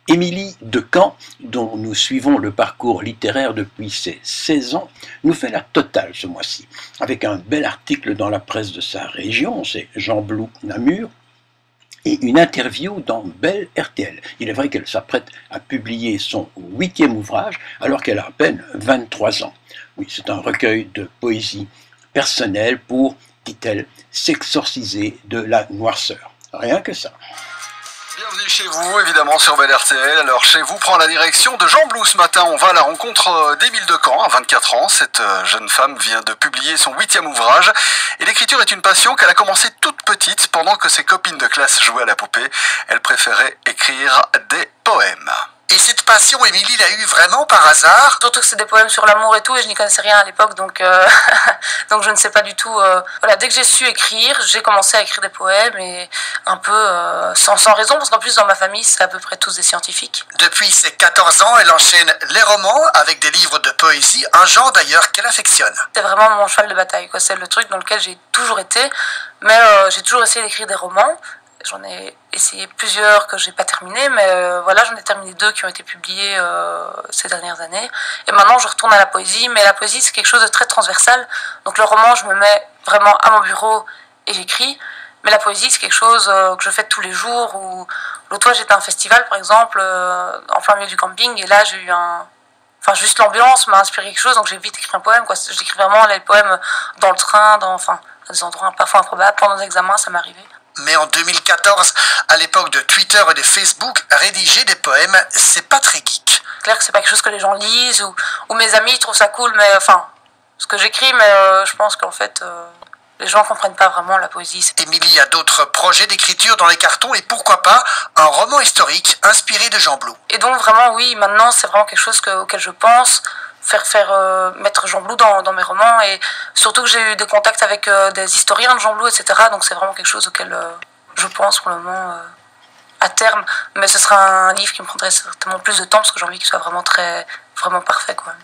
Émilie Decamps, dont nous suivons le parcours littéraire depuis ses 16 ans, nous fait la totale ce mois-ci, avec un bel article dans la presse de sa région, c'est Jean Blou Namur, et une interview dans Belle RTL. Il est vrai qu'elle s'apprête à publier son 8e ouvrage alors qu'elle a à peine 23 ans. Oui, c'est un recueil de poésie personnelle pour, dit-elle, s'exorciser de la noirceur. Rien que ça. Bienvenue chez vous, évidemment, sur Belle RTL. Alors, chez vous prend la direction de Jean Blou ce matin. On va à la rencontre d'Émilie Decamps, à 24 ans. Cette jeune femme vient de publier son 8e ouvrage. Et l'écriture est une passion qu'elle a commencée toute petite, pendant que ses copines de classe jouaient à la poupée. Elle préférait écrire des poèmes. Et cette passion, Émilie l'a eue vraiment par hasard? Surtout que c'est des poèmes sur l'amour et tout, et je n'y connaissais rien à l'époque, donc donc je ne sais pas du tout. Voilà, dès que j'ai su écrire, j'ai commencé à écrire des poèmes, et un peu sans raison, parce qu'en plus dans ma famille, c'est à peu près tous des scientifiques. Depuis ses 14 ans, elle enchaîne les romans avec des livres de poésie, un genre d'ailleurs qu'elle affectionne. C'est vraiment mon cheval de bataille, quoi. C'est le truc dans lequel j'ai toujours été, mais j'ai toujours essayé d'écrire des romans. J'en ai essayé plusieurs que j'ai pas terminé, mais voilà, j'en ai terminé 2 qui ont été publiés ces dernières années. Et maintenant, je retourne à la poésie, mais la poésie, c'est quelque chose de très transversal. Donc le roman, je me mets vraiment à mon bureau et j'écris. Mais la poésie, c'est quelque chose que je fais tous les jours. L'autre fois, j'étais à un festival, par exemple, en plein milieu du camping, et là, j'ai eu Enfin, juste l'ambiance m'a inspiré quelque chose, donc j'ai vite écrit un poème, quoi. J'écris vraiment les poèmes dans le train, à des endroits parfois improbables. Pendant des examens, ça m'est arrivé. Mais en 2014, à l'époque de Twitter et de Facebook, rédiger des poèmes, c'est pas très geek. C'est clair que c'est pas quelque chose que les gens lisent, ou mes amis trouvent ça cool, mais enfin, ce que j'écris, mais je pense qu'en fait, les gens comprennent pas vraiment la poésie. Émilie a d'autres projets d'écriture dans les cartons, et pourquoi pas un roman historique inspiré de Jean Blou. Et donc vraiment, oui, maintenant, c'est vraiment quelque chose auquel je pense. Mettre Jean Blou dans mes romans, et surtout que j'ai eu des contacts avec des historiens de Jean Blou, etc. Donc c'est vraiment quelque chose auquel je pense pour le moment à terme, mais ce sera un livre qui me prendrait certainement plus de temps parce que j'ai envie qu'il soit vraiment parfait, quoi.